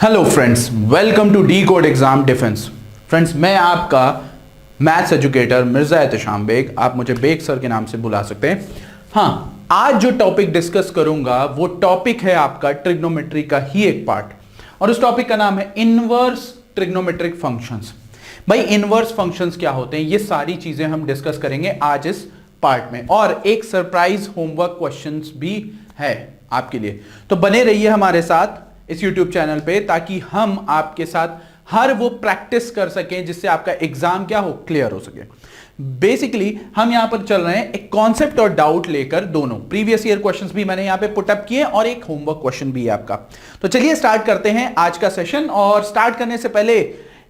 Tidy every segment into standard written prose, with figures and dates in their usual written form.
Hello friends, welcome to the code exam defence. Friends, मैं आपका maths educator Mirza Ehtesham Baig, आप मुझे बेग सर के नाम से बुला सकते हैं। हाँ, आज जो टॉपिक डिस्कस करूंगा वो टॉपिक है आपका ट्रिग्नोमेट्री का ही एक पार्ट, और उस टॉपिक का नाम है इनवर्स ट्रिग्नोमेट्रिक फंक्शंस। भाई, इनवर्स फंक्शंस क्या होते हैं, ये सारी चीजें हम डिस्कस करेंगे आज इस पार्ट में, और एक सरप्राइज होमवर्क क्वेश्चंस भी है आपके लिए। तो बने रहिए हमारे साथ इस YouTube चैनल पे, ताकि हम आपके साथ हर वो प्रैक्टिस कर सकें जिससे आपका एग्जाम क्या हो, क्लियर हो सके। बेसिकली हम यहां पर चल रहे हैं एक कॉन्सेप्ट और डाउट लेकर, दोनों प्रीवियस ईयर क्वेश्चंस भी मैंने यहां पे पुटअप किए और एक होमवर्क क्वेश्चन भी है आपका। तो चलिए स्टार्ट करते हैं आज का सेशन। और स्टार्ट करने से पहले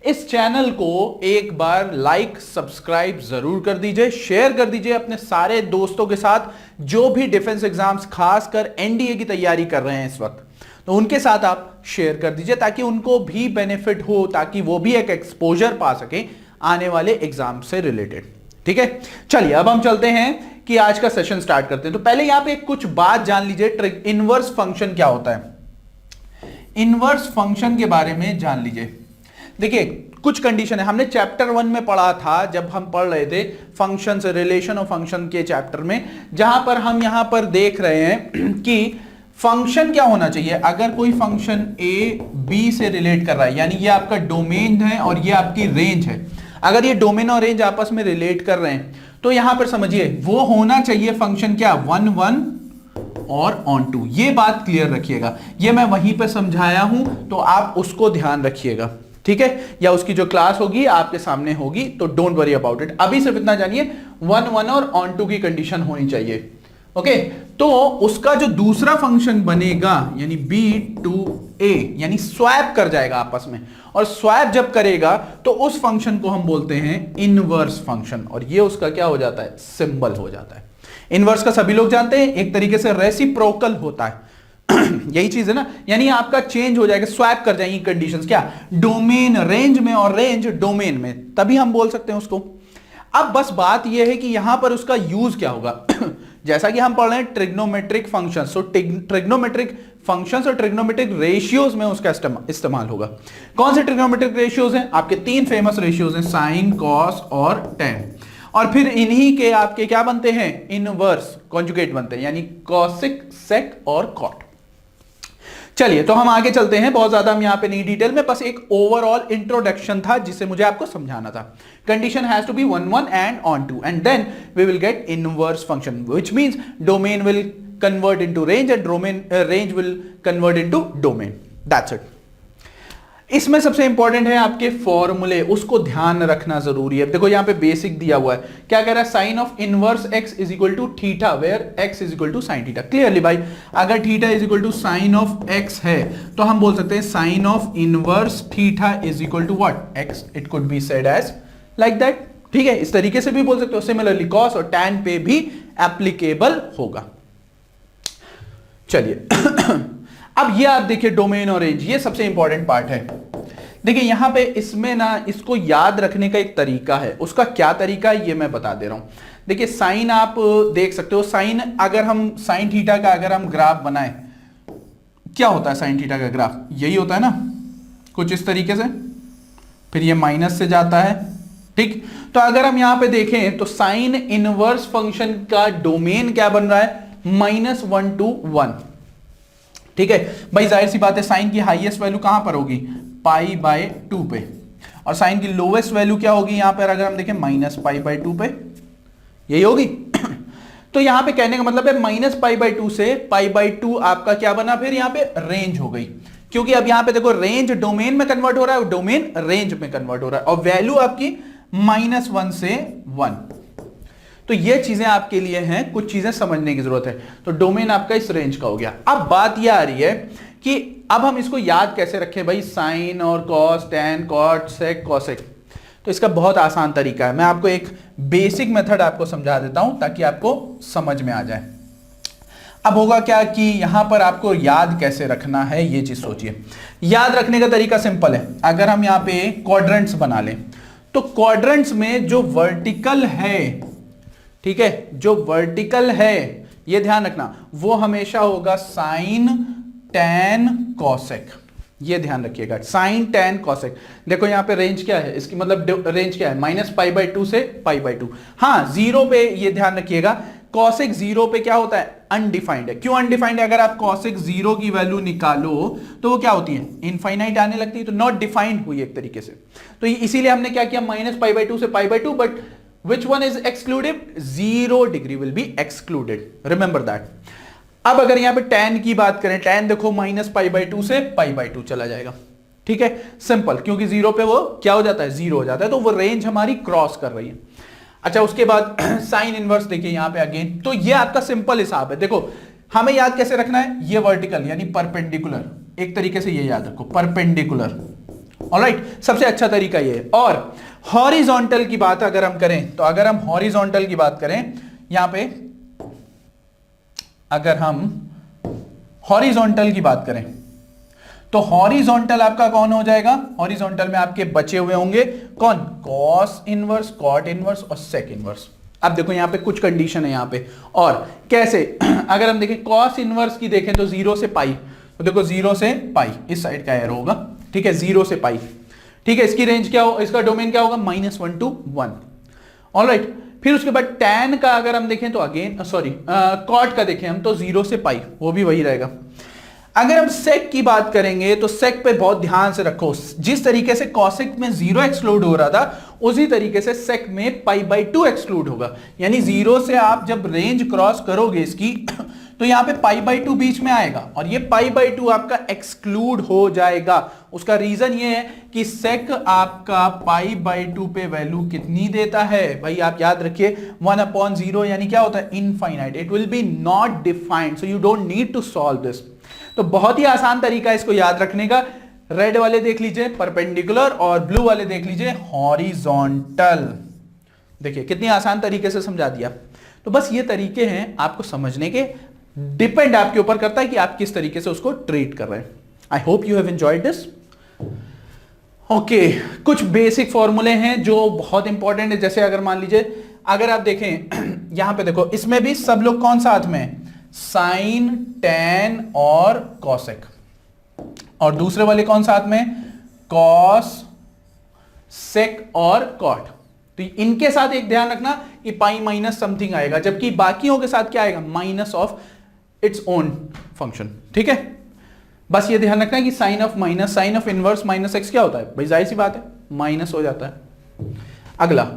इस चैनल को एक बार लाइक सब्सक्राइब जरूर कर दीजिए, शेयर कर दीजिए अपने सारे दोस्तों के साथ जो भी डिफेंस एग्जाम्स खासकर एनडीए की तैयारी कर रहे हैं इस वक्त। तो उनके साथ आप शेयर कर दीजिए ताकि उनको भी बेनिफिट हो, ताकि वो भी एक एक्सपोजर पा सके आने वाले एग्जाम से रिलेटेड। ठीक है, चलिए अब हम चलते हैं कि आज का सेशन स्टार्ट करते हैं। तो पहले यहां पे कुछ बात जान लीजिए, इनवर्स फंक्शन क्या होता है। इनवर्स फंक्शन के बारे में जान लीजिए। देखिए, कुछ कंडीशन है, हमने चैप्टर 1 में पढ़ा था जब हम पढ़ रहे थे फंक्शन से, रिलेशन ऑफ फंक्शन के चैप्टर में, जहां पर हम यहां पर देख रहे हैं कि फंक्शन क्या होना चाहिए। अगर कोई फंक्शन ए बी से रिलेट कर रहा है, यानी ये आपका डोमेन है और ये आपकी रेंज है, अगर ये डोमेन और रेंज आपस में रिलेट कर रहे हैं तो यहां पर समझिए वो होना चाहिए फंक्शन क्या, 1 1 और ऑन टू। ये बात क्लियर रखिएगा, ये मैं वहीं पे समझाया हूं तो आप उसको ध्यान रखिएगा। ठीक है, या उसकी जो क्लास होगी आपके सामने होगी, तो डोंट वरी अबाउट इट। अभी सिर्फ इतना जानिए 1 1 और ऑन टू की कंडीशन होनी चाहिए। ओके, तो उसका जो दूसरा फंक्शन बनेगा यानी B2A, यानी स्वैप कर जाएगा आपस में, और स्वैप जब करेगा तो उस फंक्शन को हम बोलते हैं इनवर्स फंक्शन, और ये उसका क्या हो जाता है, सिंबल हो जाता है। इनवर्स का सभी लोग जानते हैं, एक तरीके से रेसिप्रोकल होता है यही चीज है ना, यानी आपका चेंज हो जाएगा, स्वैप कर जाएंगी कंडीशंस, क्या, डोमेन रेंज में और रेंज डोमेन में, तभी हम बोल सकते हैं उसको। अब बस बात यह है कि यहां पर उसका यूज क्या होगा जैसा कि हम पढ़ रहे हैं ट्रिग्नोमेट्रिक फंक्शंस, तो ट्रिग्नोमेट्रिक फंक्शंस और ट्रिग्नोमेट्रिक रेशियोज में उसका इस्तेमाल होगा। कौन से ट्रिग्नोमेट्रिक रेशियोज हैं, आपके 3 फेमस रेशियोज हैं, साइन, कॉस और टेन, और फिर इन्हीं के आपके क्या बनते हैं, इनवर्स कॉन्जुगेट बनते हैं, यानी कॉसिक, सेक और कॉट। चलिए, तो हम आगे चलते हैं, बहुत ज्यादा हम यहां पे नहीं डिटेल में, बस एक ओवरऑल इंट्रोडक्शन था जिसे मुझे आपको समझाना था। Condition has to be 1 1 and onto, and then we will get inverse function, which means domain will convert into range and range will convert into domain. That's it. इसमें सबसे important है आपके फॉर्मूले, उसको ध्यान रखना जरूरी है। देखो यहां पे बेसिक दिया हुआ है, क्या कह रहा है, sine of inverse x is equal to theta, where x is equal to sine theta. Clearly भाई, अगर theta is equal to sine of x है तो हम बोल सकते हैं sine of inverse theta is equal to what, x. It could be said as like that. ठीक है, इस तरीके से भी बोल सकते हो। सिमिलरली कॉस और टैन पे भी एप्लीकेबल होगा। चलिए अब ये आप देखिए, डोमेन और रेंज, ये सबसे इंपॉर्टेंट पार्ट है। देखिए यहां पे इसमें ना, इसको याद रखने का एक तरीका है, उसका क्या तरीका है ये मैं बता दे रहा हूं। देखिए साइन आप देख सकते हो, साइन अगर हम साइन थीटा का अगर हम ग्राफ बनाएं, क्या होता है साइन थीटा का ग्राफ, यही होता है ना, कुछ इस तरीके से, फिर ये माइनस से जाता है। ठीक, तो अगर हम यहां पे देखें तो साइन इनवर्स फंक्शन का डोमेन क्या बन रहा है, -1 to 1। ठीक है भाई, जाहिर सी बात है साइन की हाईएस्ट वैल्यू कहां पर होगी, π/2 पे, और साइन की लोवेस्ट वैल्यू क्या होगी यहां पर अगर हम देखें, -π/2 पे, यही होगी तो यहां पे कहने का मतलब है -π/2 से π/2 आपका क्या बना, फिर यहां पे रेंज हो गई, क्योंकि अब यहां पे देखो रेंज डोमेन में कन्वर्ट हो रहा है, डोमेन रेंज में कन्वर्ट हो रहा है, और वैल्यू आपकी -1 से 1। तो ये चीजें आपके लिए हैं, कुछ चीजें समझने की जरूरत है। तो डोमेन आपका इस रेंज का हो गया। अब बात यह आ रही है कि अब हम इसको याद कैसे रखें भाई, साइन और कॉस, टैन, कॉट, सेक, कॉसेक। तो इसका बहुत आसान तरीका है, मैं आपको एक बेसिक मेथड आपको समझा देता हूं ताकि आपको समझ में आ जाए। अब होगा क्या कि यहां पर आपको याद कैसे रखना है, ये चीज सोचिए। याद रखने का तरीका सिंपल है, अगर हम यहां पे क्वाड्रेंट्स बना लें तो क्वाड्रेंट्स में जो वर्टिकल है, ठीक है, जो वर्टिकल है ये ध्यान रखना, वो हमेशा होगा साइन, टैन, कॉसेक। ये ध्यान रखिएगा, साइन टेन कॉसेक। देखो यहाँ पे रेंज क्या है इसकी, मतलब रेंज क्या है, -π/2 से π/2। हाँ, जीरो पे ये ध्यान रखिएगा, कॉसेक जीरो पे क्या होता है, अनडिफाइंड है। क्यों अनडिफाइंड है? अगर आप कॉसेक जीरो की वैल्यू निकालो तो वो क्या होती है, इनफाइनाइट आने लगती है, तो नॉट डिफाइंड हुई एक तरीके से। तो इसीलिए हमने क्या किया, -π/2 से π/2, but which one is excluded? 0 degree will be excluded, remember that। अब अगर यहां पे tan की बात करें, tan देखो -π/2 से π/2 चला जाएगा, ठीक है, सिंपल, क्योंकि जीरो पे वो क्या हो जाता है, जीरो हो जाता है, तो वो रेंज हमारी क्रॉस कर रही है। अच्छा, उसके बाद साइन इनवर्स देखिए यहां पे अगेन, तो ये आपका सिंपल हिसाब है। देखो हमें याद कैसे रखना है, ये वर्टिकल यानी परपेंडिकुलर, एक तरीके से ये याद रखो, परपेंडिकुलर, ऑलराइट, सबसे अच्छा तरीका ये है। और हॉरिजॉन्टल की बात अगर हम करें, तो अगर हम हॉरिजॉन्टल की बात करें यहां पे, अगर हम हॉरिजॉन्टल की बात करें तो हॉरिजॉन्टल आपका कौन हो जाएगा, हॉरिजॉन्टल में आपके बचे हुए होंगे कौन, कॉस इनवर्स, कॉट इनवर्स और सेक इनवर्स। अब देखो यहां पे कुछ कंडीशन है यहां पे, और कैसे अगर हम देखें कॉस इनवर्स की देखें तो 0 से पाई, तो देखो 0 से पाई इस साइड का एरो होगा, ठीक है, 0 से पाई, ठीक है, इसकी रेंज क्या हो, इसका डोमेन क्या होगा, -1 to 1, ऑलराइट। फिर उसके बाद टैन का अगर हम देखें तो अगेन सॉरी कॉट का देखें हम तो 0 से पाई, वो भी वही रहेगा। अगर हम सेक की बात करेंगे तो सेक पे बहुत ध्यान से रखो, जिस तरीके से कॉसेक में 0 एक्सक्लूड हो रहा था उसी तरीके से सेक में π/2 एक्सक्लूड होगा, यानी 0 से आप जब रेंज क्रॉस करोगे इसकी तो यहां पे π/2 बीच में आएगा और ये π/2 आपका एक्सक्लूड हो जाएगा। उसका रीजन ये है कि सेक आपका π/2 पे वैल्यू कितनी देता है भाई, आप याद रखिए 1/0 यानी क्या होता है, infinite, it will be not defined, so you don't need to solve this. तो बहुत ही आसान तरीका है इसको याद रखने का, रेड वाले देख लीजिए परपेंडिकुलर और ब्लू वाले देख लीजिए हॉरिजॉन्टल। देखिए कितनी आसान तरीके से समझा दिया। तो बस ये तरीके हैं आपको समझने के, डिपेंड आपके ऊपर करता है कि आप किस तरीके से उसको ट्रीट कर रहे हैं। आई hope you have enjoyed this. Okay, कुछ बेसिक फॉर्मूले हैं जो बहुत इंपॉर्टेंट है, जैसे अगर मान लीजिए अगर आप देखें यहां पे देखो, इसमें भी सब लोग कौन साथ में, साइन, टैन और कॉसेक, और दूसरे वाले कौन साथ में, कॉस, सेक और कॉट। तो इनके साथ एक ध्यान रखना कि पाई माइनस समथिंग आएगा, जबकि बाकियों के साथ क्या आएगा, minus of its own function, ठीक है। बस ये ध्यान रखना कि sine of minus, sine of inverse -x क्या होता है भाई, जाहिर सी बात है माइनस हो जाता है। अगला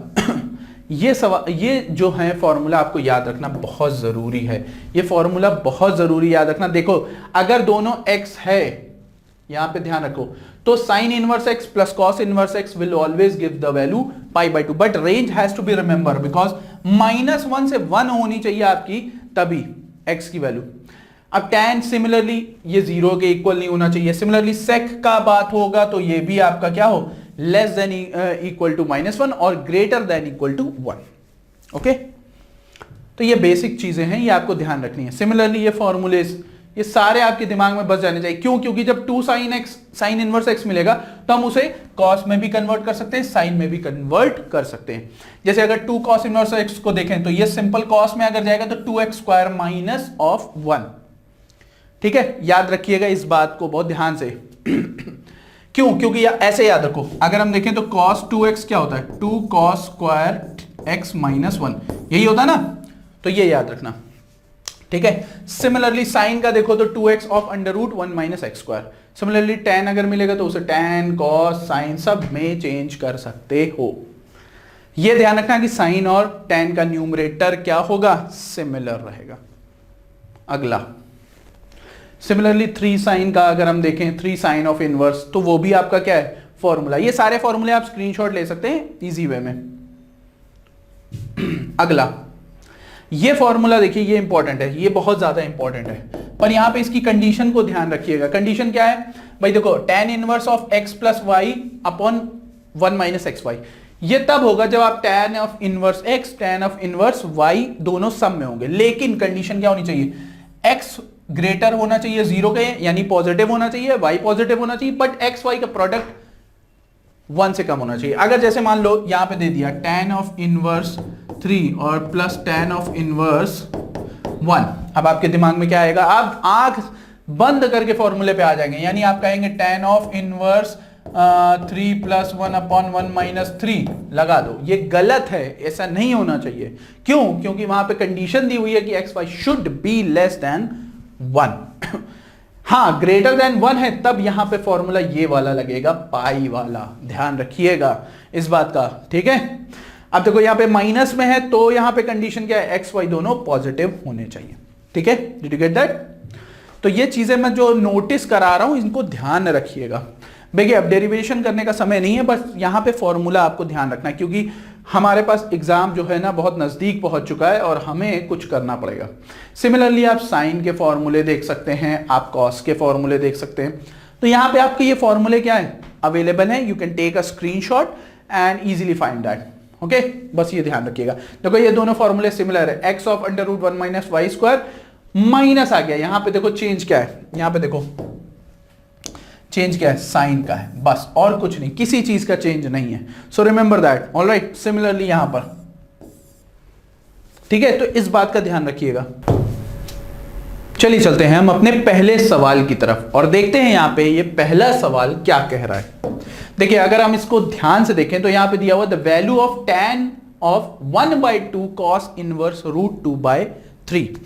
ये सवाल, ये जो है फॉर्मूला आपको याद रखना बहुत जरूरी है, ये फॉर्मूला बहुत जरूरी याद रखना। देखो अगर दोनों x है, यहां पे ध्यान रखो, तो sine inverse x plus cos inverse x will always give the value π/2, but range has to be remember because -1 से 1 होनी चाहिए आपकी, तभी x की वैल्यू। अब tan सिमिलरली ये 0 के इक्वल नहीं होना चाहिए। सिमिलरली sec का बात होगा तो ये भी आपका क्या हो, लेस देन इक्वल टू -1 और greater than equal to 1। Okay, तो ये बेसिक चीजें हैं, ये आपको ध्यान रखनी है। सिमिलरली ये फॉर्मूलेज ये सारे आपके दिमाग में बस जाने चाहिए। क्यों? क्योंकि जब 2 sin x sign inverse x मिलेगा तो हम उसे cos में भी कन्वर्ट कर सकते हैं, साइन में भी कन्वर्ट कर सकते हैं। जैसे अगर 2 cos इनवर्स x को देखें तो ये सिंपल cos में अगर जाएगा तो 2x² माइनस ऑफ 1, ठीक है, याद रखिएगा इस बात को बहुत ध्यान से। क्यों? क्योंकि ऐसे याद रखो, अगर हम देखें तो cos 2x क्या होता है, 2 cos स्क्वायर x माइनस 1, यही होता है ना, तो ये याद रखना, ठीक है। सिमिलरली साइन का देखो तो 2x of √1 minus x²। Similarly tan अगर मिलेगा तो उसे tan, cos, साइन सब में चेंज कर सकते हो। ये ध्यान रखना कि साइन और tan का न्यूमरेटर क्या होगा, सिमिलर रहेगा। अगला सिमिलरली 3 साइन का अगर हम देखें, 3 साइन ऑफ इनवर्स, तो वो भी आपका क्या है, फॉर्मूला। ये सारे फॉर्मूले आप स्क्रीनशॉट ले सकते हैं इजी वे में। अगला ये फॉर्मूला देखिए, ये इंपॉर्टेंट है, ये बहुत ज्यादा इंपॉर्टेंट है, पर यहां पे इसकी कंडीशन को ध्यान रखिएगा। कंडीशन क्या है भाई, देखो tan inverse of x plus y upon 1 minus x y, ये तब होगा जब आप tan of inverse x, tan of inverse y दोनों सम में होंगे। लेकिन कंडीशन क्या होनी चाहिए, x ग्रेटर होना चाहिए 0 के, यानी पॉजिटिव होना चाहिए, y पॉजिटिव होना चाहिए, बट x y का प्रोडक्ट 1 से कम होना चाहिए। अगर जैसे मान लो यहां पे दे दिया tan ऑफ इनवर्स 3 और प्लस tan ऑफ इनवर्स 1, अब आपके दिमाग में क्या आएगा, आप आंख बंद करके फॉर्मूले पे आ जाएंगे, यानी आप कहेंगे tan ऑफ इनवर्स 3 + 1/1 - 3 लगा दो। ये गलत है, ऐसा नहीं होना चाहिए। क्यों? क्योंकि वहां पे कंडीशन दी हुई है कि xy should be less than 1। हाँ, ग्रेटर देन 1 है तब यहां पे फॉर्मूला ये वाला लगेगा, पाई वाला। ध्यान रखिएगा इस बात का, ठीक है। अब देखो यहां पे माइनस में है तो यहां पे कंडीशन क्या है, एक्स वाई दोनों पॉजिटिव होने चाहिए, ठीक है। Did you get that? तो ये चीजें मैं जो नोटिस करा रहा हूं इनको ध्यान रखिएगा। देखिए अब डेरिवेशन करने का समय नहीं है, बस यहां पे फॉर्मूला आपको ध्यान रखना है, क्योंकि हमारे पास एग्जाम जो है ना बहुत नजदीक पहुंच चुका है और हमें कुछ करना पड़ेगा। सिमिलरली आप साइन के फॉर्मूले देख सकते हैं, आप कॉस के फॉर्मूले देख सकते हैं। तो यहां पे आपके ये फॉर्मूले क्या है, अवेलेबल है। You can take a screenshot and easily find that, okay. बस ये ध्यान रखिएगा। देखो ये दोनों फॉर्मूले सिमिलर है, एक्स ऑफ √1 - y² माइनस आ गया। यहां पे देखो चेंज क्या है, यहां पे देखो चेंज क्या है, साइन का है, बस और कुछ नहीं, किसी चीज का चेंज नहीं है। So remember that, alright. Similarly यहां पर, ठीक है। तो इस बात का ध्यान रखिएगा। चलिए चलते हैं हम अपने पहले सवाल की तरफ और देखते हैं यहां पे ये पहला सवाल क्या कह रहा है। देखिए अगर हम इसको ध्यान से देखें तो यहां पे दिया हुआ the value of tan of 1/2 cos inverse √2/3।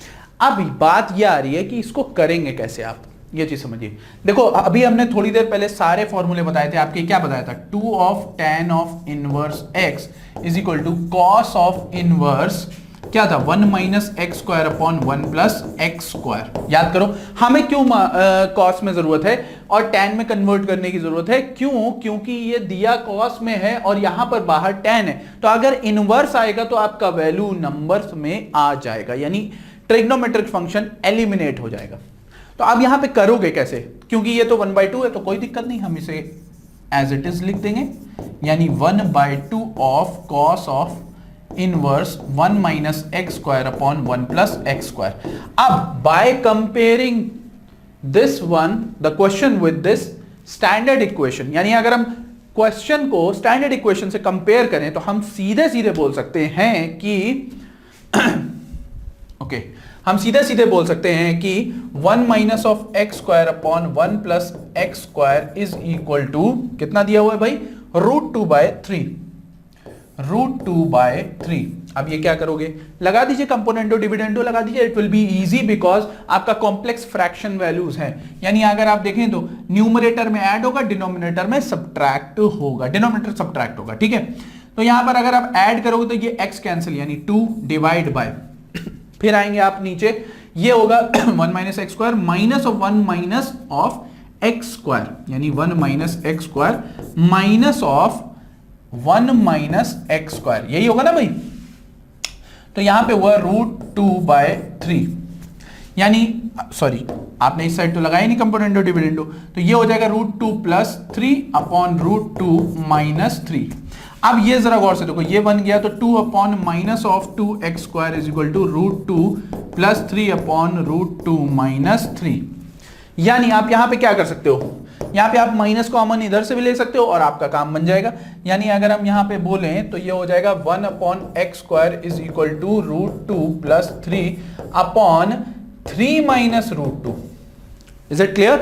अब बात यह आ रही है कि इसको करेंगे कैसे आप, ये चीज समझिए। देखो अभी हमने थोड़ी देर पहले सारे फॉर्मूले बताए थे आपके, क्या बताया था, 2 of tan of inverse x is equal to cos of inverse क्या था, 1 - x²/1 + x²। याद करो हमें क्यों कॉस में जरूरत है और tan में कन्वर्ट करने की जरूरत है, क्यों? क्योंकि ये दिया कॉस में है और यहां पर बाहर tan है, तो अगर इनवर्स आएगा तो आपका वैल्यू नंबर्स में आ जाएगा, यानी ट्रिग्नोमेट्रिक फंक्शन एलिमिनेट हो जाएगा। तो अब यहां पे करोगे कैसे, क्योंकि ये तो 1/2 है तो कोई दिक्कत नहीं, हम इसे एज इट इज लिख देंगे, यानी 1/2 of cos of inverse 1 - x²/1 + x²। अब by comparing this one the question with this standard equation, यानी अगर हम क्वेश्चन को स्टैंडर्ड इक्वेशन से कंपेयर करें तो हम सीधे सीधे बोल सकते हैं कि ओके हम सीधे सीधे बोल सकते हैं कि 1 - x²/1 + x² is equal to कितना दिया हुआ है भाई, √2/3। √2/3। अब ये क्या करोगे, लगा दीजिए कंपोनेंटो डिविडेंडो लगा दीजिए, it will be easy because आपका कॉम्प्लेक्स फ्रैक्शन वैल्यूज है, यानी अगर आप देखें तो न्यूमरेटर में ऐड होगा, डिनोमिनेटर में सब्ट्रैक्ट होगा, डिनोमिनेटर सब्ट्रैक्ट होगा, ठीक है। तो यहां पर अगर आप ऐड करोगे तो ये x कैंसिल, यानी 2 डिवाइड बाय, फिर आएंगे आप नीचे, ये होगा 1 - x² minus of 1 - of x², यानी 1 - x² माइनस ऑफ 1 - x², यही होगा ना भाई। तो यहां पे हुआ √2/3, यानी सॉरी आपने इस साइड तो लगाया नहीं कंपोनेंटो डिविडेंडो, तो ये हो जाएगा √2 + 3/√2 - 3। अब ये जरा गौर से देखो, ये बन गया तो 2/- (2x²) इज इक्वल टू √2 + 3/√2 - 3। यानी आप यहां पे क्या कर सकते हो, यहां पे आप माइनस कॉमन इधर से भी ले सकते हो और आपका काम बन जाएगा। यानी अगर हम यहां पे बोलें तो ये हो जाएगा 1/x² is equal to √2 + 3/3 - √2। Is it clear?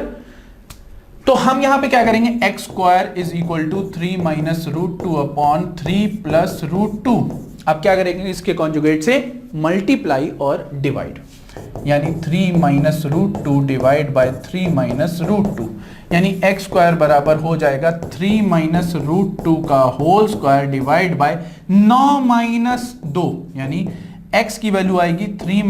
तो हम यहां पे क्या करेंगे, x² इज इक्वल टू 3 - √2/3 + √2। अब क्या करेंगे, इसके कॉन्जुगेट से मल्टीप्लाई और डिवाइड, यानी 3 - √2 डिवाइड बाय 3 - √2, यानी x² बराबर हो जाएगा 3 - √2 का होल स्क्वायर डिवाइड बाय 9 - 2, यानी x की वैल्यू आएगी 3 -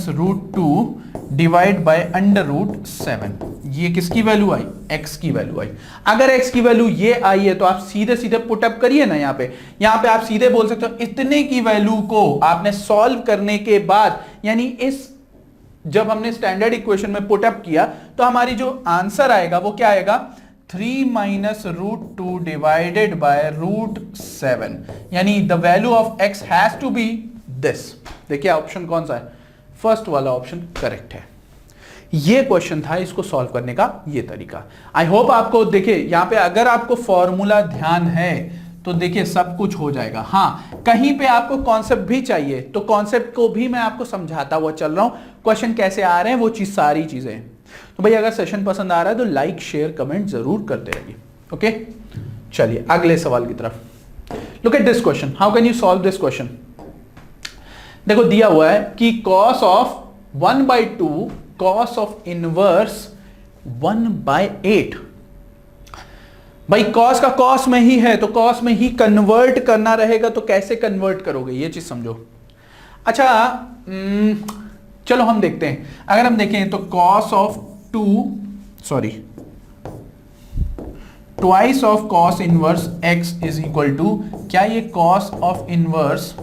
√2 डिवाइड बाय √7। ये किसकी वैल्यू आई, x की वैल्यू आई। अगर x की वैल्यू ये आई है तो आप सीधे सीधे पुटअप करिए ना, यहां पे आप सीधे बोल सकते हो इतने की वैल्यू को आपने सॉल्व करने के बाद, यानी इस जब हमने स्टैंडर्ड इक्वेशन में पुटअप किया तो हमारी जो आंसर आएगा वो क्या आएगा, 3 - √2 डिवाइडेड बाय √7, यानी the value of x has to be this. देखिए ऑप्शन कौन सा है, फर्स्ट वाला ऑप्शन करेक्ट है। ये क्वेश्चन था, इसको सॉल्व करने का ये तरीका। आई होप आपको, देखिए यहां पे अगर आपको फॉर्मूला ध्यान है तो देखिए सब कुछ हो जाएगा। हाँ, कहीं पे आपको कॉन्सेप्ट भी चाहिए तो कॉन्सेप्ट को भी मैं आपको समझाता हुआ चल रहा हूं, क्वेश्चन कैसे आ रहे हैं वो चीज, सारी चीजें। तो भाई अगर सेशन पसंद आ रहा है तो लाइक शेयर कमेंट जरूर करते रहिए। ओके, चलिए अगले सवाल की तरफ। Look at this question, how can you solve this question. देखो दिया हुआ है कि cos of 1/2 cos of inverse 1/8। भाई cos का cos में ही है तो cos में ही कन्वर्ट करना रहेगा, तो कैसे कन्वर्ट करोगे ये चीज समझो। अच्छा चलो हम देखते हैं। अगर हम देखें तो cos of twice of cos inverse x is equal to, क्या ये cos ऑफ इनवर्स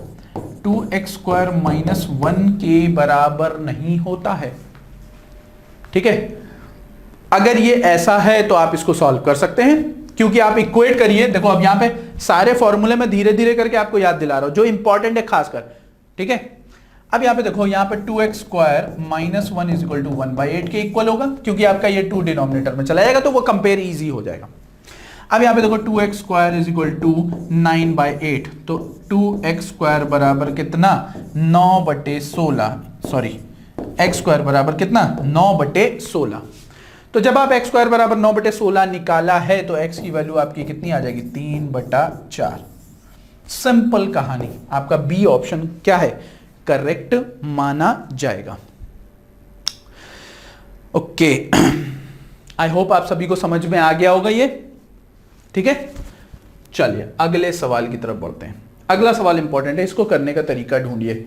2x² - 1 के बराबर नहीं होता है। ठीक है, अगर ये ऐसा है तो आप इसको सॉल्व कर सकते हैं, क्योंकि आप इक्वेट करिए। देखो अब यहां पे सारे फॉर्मूले में धीरे धीरे करके आपको याद दिला रहा हूं जो इंपॉर्टेंट है खासकर। ठीक है, अब यहां पे देखो, यहां पे 2x² - 1 इज इक्वल टू 1/8 के इक्वल होगा, क्योंकि आपका ये 2 डिनोमिनेटर में चला जाएगा तो वो कंपेयर इजी हो जाएगा। अब यहां पे देखो 2x² इज इक्वल टू 9/8, तो 2x² बराबर कितना 9/16, सॉरी x² बराबर कितना 9/16। तो जब आप x² बराबर 9/16 निकाला है तो x की वैल्यू आपकी कितनी आ जाएगी 3/4। सिंपल कहानी, आपका बी ऑप्शन क्या है करेक्ट माना जाएगा। ओके, आई होप आप सभी को समझ में आ गया होगा ये। ठीक है, चलिए अगले सवाल की तरफ बढ़ते हैं। अगला सवाल इंपॉर्टेंट है, इसको करने का तरीका ढूंढिए।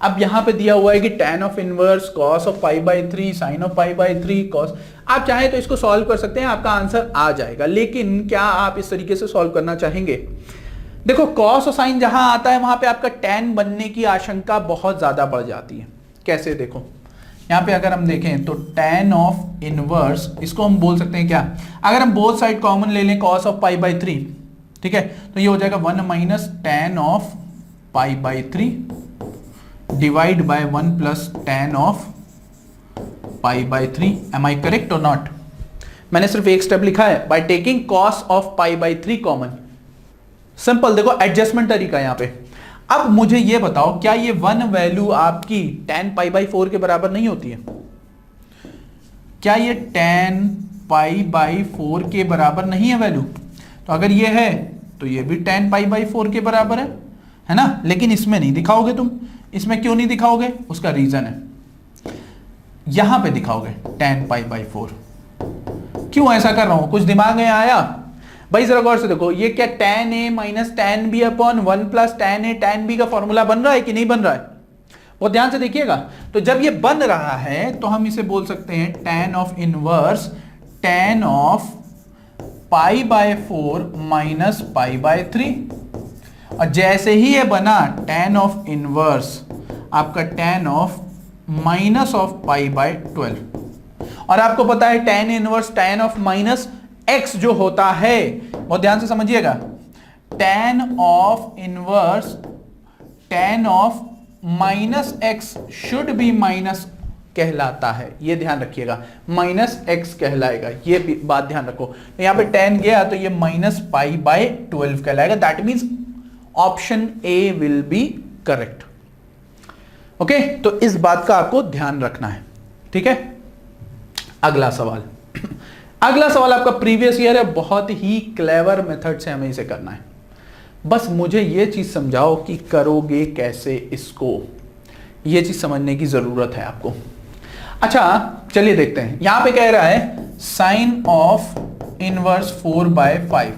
अब यहां पे दिया हुआ है कि tan of inverse cos of π/3 sin of π/3 cos, आप चाहें तो इसको सॉल्व कर सकते हैं, आपका आंसर आ जाएगा। लेकिन क्या आप इस तरीके से सॉल्व करना चाहेंगे। देखो cos और sin जहां आता है वहां पे आपका tan बनने की आशंका बहुत ज्यादा बढ़ जाती है। कैसे, देखो यहां पे अगर हम देखें तो tan ऑफ इनवर्स, इसको हम बोल सकते हैं क्या, अगर हम बोथ साइड कॉमन ले लें cos ऑफ π/3, ठीक है, तो ये हो जाएगा 1 - tan of π/3 divide by 1 + tan of π/3। Am I correct or not. मैंने सिर्फ एक स्टेप लिखा है, by taking cos of π/3 common. Simple, देखो एडजस्टमेंट तरीका यहां पे। अब मुझे ये बताओ, क्या ये 1 वैल्यू आपकी tan π/4 के बराबर नहीं होती है। क्या ये tan π/4 के बराबर नहीं है वैल्यू। तो अगर ये है तो ये भी tan π/4 के बराबर है ना। लेकिन इसमें नहीं दिखाओगे तुम। इसमें क्यों नहीं दिखाओगे, उसका रीजन है, यहां पे दिखाओगे tan π/4। क्यों ऐसा कर रहा हूं, कुछ दिमाग में आया भाई। जरा गौर से देखो, ये क्या tan a - tan b upon 1 + tan a tan b का फॉर्मूला बन रहा है कि नहीं बन रहा है, वो ध्यान से देखिएगा। तो जब ये बन रहा है तो हम इसे बोल सकते हैं tan of inverse tan of π/4 - π/3। और जैसे ही ये बना tan ऑफ इनवर्स आपका tan ऑफ माइनस ऑफ π/12, और आपको पता है tan inverse tan of minus x जो होता है, बहुत ध्यान से समझिएगा, tan of inverse tan of -x should be minus कहलाता है। ये ध्यान रखिएगा, -x कहलाएगा, ये बात ध्यान रखो। यहां पे tan गया तो ये -π/12 कहलाएगा। That means option A will be correct. Okay, तो इस बात का आपको ध्यान रखना है। ठीक है, अगला सवाल। अगला सवाल आपका प्रीवियस ईयर है, बहुत ही क्लेवर मेथड से हमें इसे करना है। बस मुझे यह चीज समझाओ कि करोगे कैसे इसको, यह चीज समझने की जरूरत है आपको। अच्छा चलिए देखते हैं, यहां पे कह रहा है sine of inverse 4/5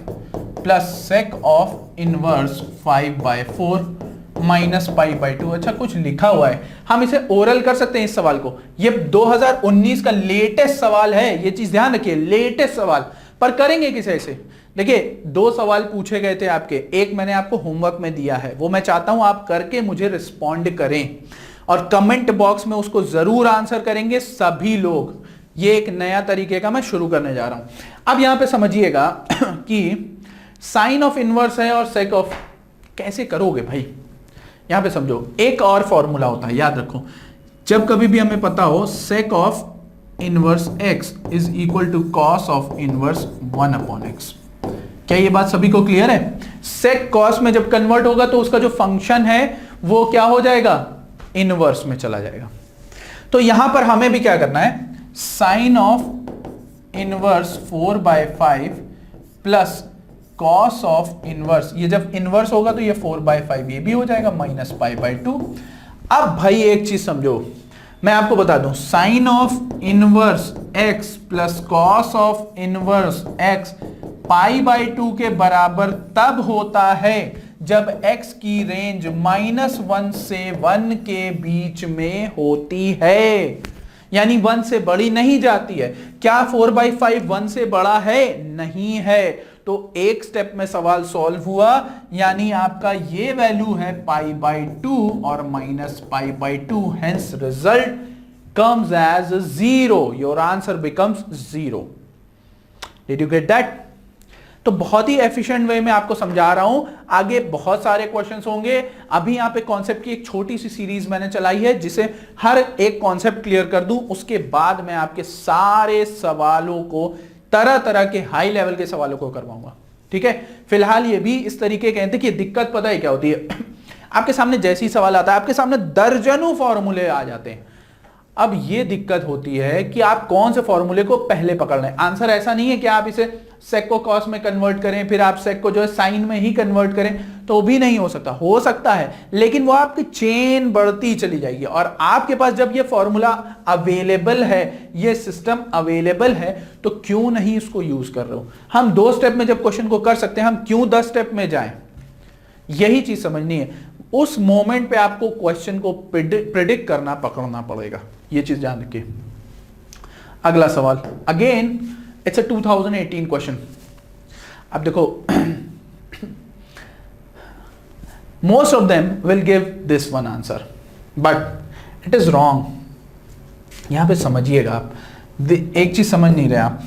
plus sec of inverse 5/4 minus π/2। अच्छा कुछ लिखा हुआ है, हम इसे ओरल कर सकते हैं इस सवाल को। ये 2019 का लेटेस्ट सवाल है, ये चीज ध्यान रखिए, लेटेस्ट सवाल। पर करेंगे किसे ऐसे, देखिए 2 सवाल पूछे गए थे आपके, एक मैंने आपको होमवर्क में दिया है, वो मैं चाहता हूं आप करके मुझे रिस्पॉन्ड करें और कमेंट बॉक्स में उसको जरूर आंसर करेंगे सभी लोग। ये एक नया तरीके का मैं शुरू करने जा रहा हूं। अब यहां पे समझिएगा कि साइन ऑफ इनवर्स है और सेक ऑफ, कैसे करोगे भाई, यहां पे समझो एक और फॉर्मूला होता है, याद रखो। जब कभी भी हमें पता हो sec of inverse x is equal to cos of inverse 1/x, क्या ये बात सभी को क्लियर है। सेक कॉस में जब कन्वर्ट होगा तो उसका जो फंक्शन है वो क्या हो जाएगा, इनवर्स में चला जाएगा। तो यहां पर हमें भी क्या करना है, sine of inverse 4/5 plus cos of inverse, ये जब इनवर्स होगा तो ये 4/5 ये भी हो जाएगा माइनस π/2। अब भाई एक चीज समझो, मैं आपको बता दूं, sine of inverse x plus cos of inverse x π/2 के बराबर तब होता है जब x की रेंज -1 से 1 के बीच में होती है, यानी 1 से बड़ी नहीं जाती है। क्या 4/5 1 से बड़ा है? नहीं है। तो एक स्टेप में सवाल सॉल्व हुआ, यानी आपका ये वैल्यू है π/2 और minus π/2, hence result comes as 0, your answer becomes 0. Did you get that? तो बहुत ही एफिशिएंट वे में आपको समझा रहा हूं, आगे बहुत सारे क्वेश्चंस होंगे। अभी यहां पे कॉन्सेप्ट की एक छोटी सी सीरीज मैंने चलाई है, जिसे हर एक कॉन्सेप्ट क्लियर कर दूं, उसके बाद मैं आपके सारे सवालों को, तरह तरह के हाई लेवल के सवालों को करवाऊंगा। ठीक है, फिलहाल ये भी इस तरीके के, देखिए दिक्कत पता है क्या होती है, आपके सामने जैसे ही सवाल आता है, आपके सामने दर्जनों फॉर्मूले आ जाते हैं। अब ये दिक्कत होती है कि आप कौन से फॉर्मूले को पहले पकड़ लें। आंसर ऐसा नहीं है कि आप इसे सेक को कॉस में कन्वर्ट करें, फिर आप सेक को जो है साइन में ही कन्वर्ट करें, तो भी नहीं हो सकता है, लेकिन वो आपकी चेन बढ़ती चली जाएगी। और आपके पास जब ये फॉर्मूला अवेलेबल है, ये सिस्टम अवेलेबल है, तो क्यों नहीं इसको यूज कर रहे हो। हम 2 स्टेप में जब क्वेश्चन को कर सकते हैं, हम क्यों 10 स्टेप में जाएं, यही चीज समझनी है। उस मोमेंट पे आपको क्वेश्चन को प्रिडिक्ट करना, पकड़ना पड़ेगा, ये चीज ध्यान रखिए। अगला सवाल, अगेन इट्स अ 2018 क्वेश्चन। अब देखो, most of them will give this one answer, but it is wrong. यहां पे समझिएगा आप, एक चीज समझ नहीं रहे आप।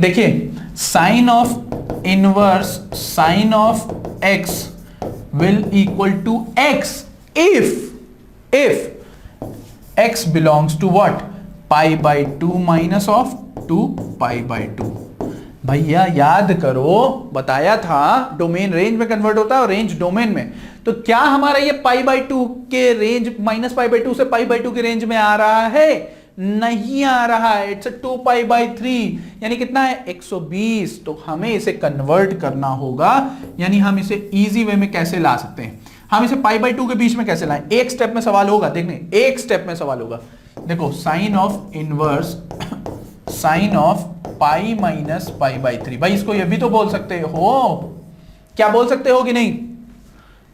देखिए, sine of inverse sine of x will equal to x if x belongs to what? π/2 minus of 2π/2। भैया याद करो, बताया था डोमेन रेंज में कन्वर्ट होता है और रेंज डोमेन में। तो क्या हमारा ये π/2 के रेंज माइनस π/2 से π/2 के रेंज में आ रहा है? नहीं आ रहा है। इट्स 2π/3, यानी कितना है? 120। तो हमें इसे कन्वर्ट करना होगा, यानी हम इसे इजी वे में कैसे ला सकते हैं, हम इसे π/2 के बीच में कैसे लाएं। एक स्टेप में सवाल होगा, देखने एक स्टेप में सवाल होगा। देखो, sine of inverse sine of π minus π/3, भाई इसको ये भी तो बोल सकते हो, क्या बोल सकते हो कि नहीं?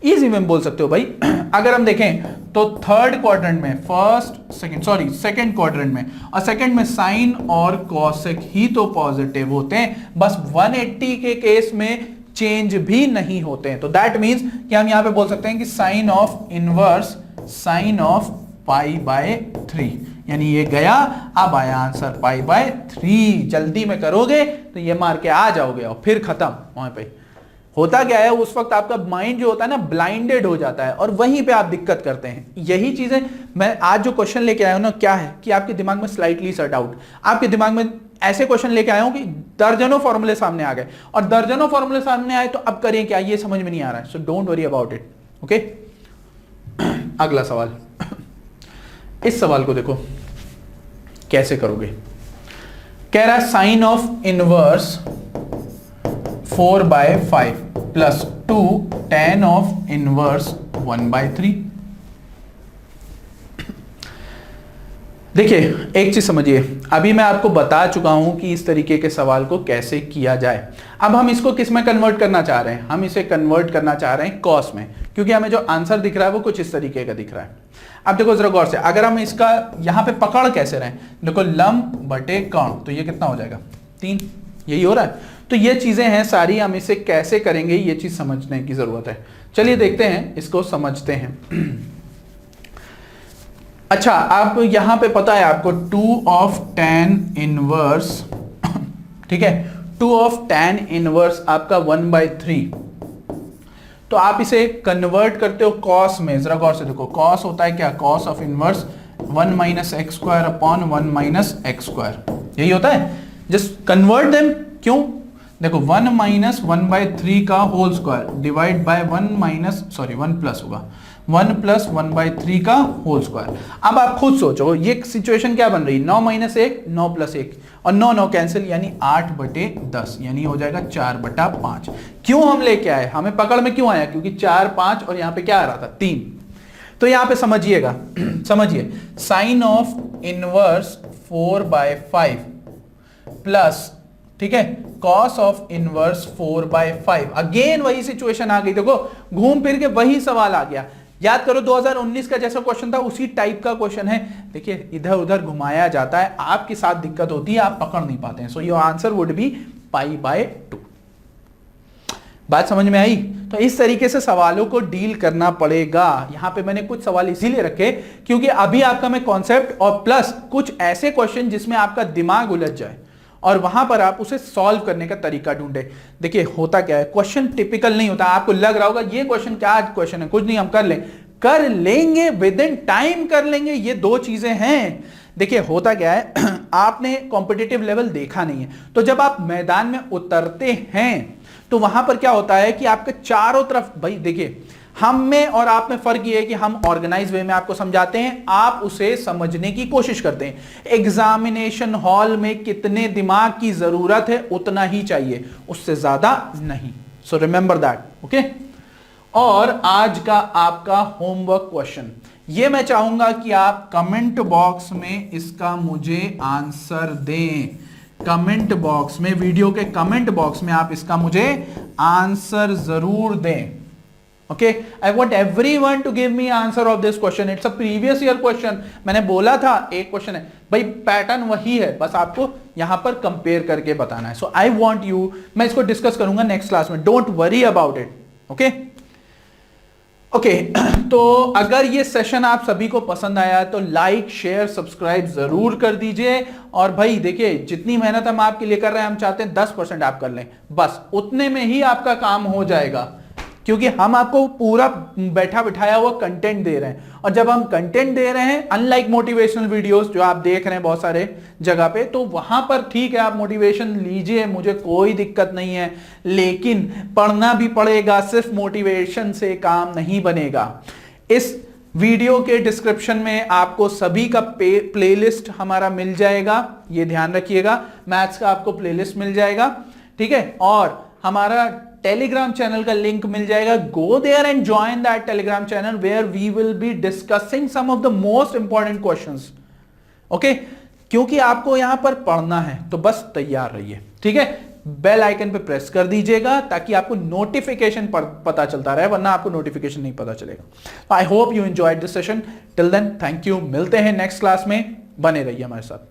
इजी में बोल सकते हो भाई। अगर हम देखें तो थर्ड क्वाड्रेंट में, सेकंड क्वाड्रेंट में, और सेकंड में साइन और कॉसेक ही तो पॉजिटिव होते हैं, बस 180 के केस में चेंज भी नहीं होते हैं। तो दैट मींस कि हम यहां पे बोल सकते हैं कि sine of inverse sine of π/3, यानी ये गया, अब आया आंसर π/3। जल्दी में करोगे तो ये मार के आ जाओगे और फिर खत्म। वहां पे होता क्या है, उस वक्त आपका माइंड जो होता है ना, ब्लाइंडेड हो जाता है और वहीं पे आप दिक्कत करते हैं। यही चीजें मैं आज जो क्वेश्चन लेके आया हूं ना, क्या है कि आपके दिमाग में स्लाइटली सा डाउट, आपके दिमाग में ऐसे क्वेश्चन लेके आया हूं कि दर्जनों फॉर्मूले सामने आ गए, और दर्जनों फॉर्मूले सामने आए तो अब करें क्या, ये समझ में नहीं आ रहा है। So don't worry about it, okay. अगला सवाल, इस सवाल को देखो कैसे करोगे। कह रहा है sine of inverse 4/5 plus 2 tan of inverse 1/3। देखिए, एक चीज समझिए, अभी मैं आपको बता चुका हूं कि इस तरीके के सवाल को कैसे किया जाए। अब हम इसको किस में कन्वर्ट करना चाह रहे हैं? हम इसे कन्वर्ट करना चाह रहे हैं कॉस में, क्योंकि हमें जो आंसर दिख रहा है वो कुछ इस तरीके का दिख रहा है। अब देखो जरा गौर से, अगर हम इसका यहां पे पकड़ कैसे रहे, देखो लंब बटे कर्ण, तो ये कितना हो जाएगा? 3, यही हो रहा है। तो ये चीजें हैं सारी, हम इसे कैसे करेंगे ये चीज समझने की जरूरत है। चलिए देखते हैं, इसको समझते हैं। अच्छा, आप यहां पे पता है आपको 2 ऑफ tan इनवर्स, ठीक है, 2 ऑफ tan इनवर्स आपका 1/3, तो आप इसे कन्वर्ट करते हो कॉस में। जरा गौर से देखो, कॉस होता है क्या? Cos of inverse 1 minus x square upon 1 minus x square, यही होता है। Just convert them. क्यों? देखो 1 माइनस 1/3 का whole square divide by 1 plus होगा 1+1/3 का होल स्क्वायर। अब आप खुद सोचो ये सिचुएशन क्या बन रही है, 9 माइनस 1 9 प्लस 1 और 9 9 कैंसिल यानी 8/10 यानी हो जाएगा 4/5। क्यों हम लेके आए, हमें पकड़ में क्यों आया, क्योंकि 4 5 और यहां पे क्या आ रहा था 3। तो यहां पे समझिएगा समझिए साइन ऑफ इनवर्स 4/5 प्लस, ठीक है, कॉस ऑफ इनवर्स 4/5। अगेन वही सिचुएशन आ गई, देखो घूम फिर के वही सवाल आ गया। याद करो 2019 का जैसा क्वेश्चन था उसी टाइप का क्वेश्चन है। देखिए इधर उधर घुमाया जाता है, आपके साथ दिक्कत होती है, आप पकड़ नहीं पाते हैं। So your answer would be π/2। बात समझ में आई? तो इस तरीके से सवालों को डील करना पड़ेगा। यहां पे मैंने कुछ सवाल इसीलिए रखे क्योंकि अभी आपका मैं कॉन्सेप्ट और प्लस कुछ ऐसे क्वेश्चन जिसमें आपका दिमाग उलझ जाए और वहां पर आप उसे सॉल्व करने का तरीका ढूंढे। देखिए होता क्या है, क्वेश्चन टिपिकल नहीं होता। आपको लग रहा होगा ये क्वेश्चन क्या क्वेश्चन है, कुछ नहीं, हम कर लेंगे विद इन टाइम कर लेंगे, ये दो चीजें हैं। देखिए होता क्या है आपने कॉम्पिटिटिव लेवल देखा नहीं है, तो जब आप मैदान में उतरते हैं तो वहां पर क्या होता है कि आपके चारों तरफ, भाई देखिए हम में और आप में फर्क ये है कि हम ऑर्गेनाइज वे में आपको समझाते हैं, आप उसे समझने की कोशिश करते हैं। एग्जामिनेशन हॉल में कितने दिमाग की जरूरत है उतना ही चाहिए, उससे ज्यादा नहीं। So remember that, okay. और आज का आपका होमवर्क क्वेश्चन, ये मैं चाहूंगा कि आप कमेंट बॉक्स में इसका मुझे आंसर दें। कमेंट बॉक्स में, वीडियो के कमेंट बॉक्स में आप इसका मुझे आंसर जरूर दें। Okay, I want everyone to give me answer of this question. It's a previous year question. मैंने बोला था एक क्वेश्चन है, भाई पैटर्न वही है, बस आपको यहां पर कंपेयर करके बताना है। So I want you, मैं इसको डिस्कस करूंगा नेक्स्ट क्लास में, don't worry about it, okay okay. तो अगर ये सेशन आप सभी को पसंद आया तो लाइक शेयर सब्सक्राइब जरूर कर दीजिए। और भाई देखिए जितनी मेहनत हम आपके लिए कर रहे हैं, हम चाहते हैं 10% आप कर लें, बस उतने में ही आपका काम हो जाएगा, क्योंकि हम आपको पूरा बैठा बिठाया हुआ कंटेंट दे रहे हैं। और जब हम कंटेंट दे रहे हैं, अनलाइक मोटिवेशनल वीडियोस जो आप देख रहे हैं बहुत सारे जगह पे, तो वहां पर ठीक है आप मोटिवेशन लीजिए, मुझे कोई दिक्कत नहीं है, लेकिन पढ़ना भी पड़ेगा, सिर्फ मोटिवेशन से काम नहीं बनेगा। इस वीडियो के डिस्क्रिप्शन में आपको सभी का प्लेलिस्ट हमारा मिल जाएगा, ये ध्यान रखिएगा, मैथ्स का आपको प्लेलिस्ट मिल जाएगा, ठीक है। और हमारा टेलीग्राम चैनल का लिंक मिल जाएगा, go there and join that Telegram channel where we will be discussing some of the most important questions, okay. क्योंकि आपको यहां पर पढ़ना है तो बस तैयार रहिए, ठीक है। बेल आइकन पे प्रेस कर दीजिएगा ताकि आपको नोटिफिकेशन पता चलता रहे, वरना आपको नोटिफिकेशन नहीं पता चलेगा। I hope you enjoyed this session. Till then thank you, मिलते हैं नेक्स्ट क्लास में, बने रहिए हमारे साथ।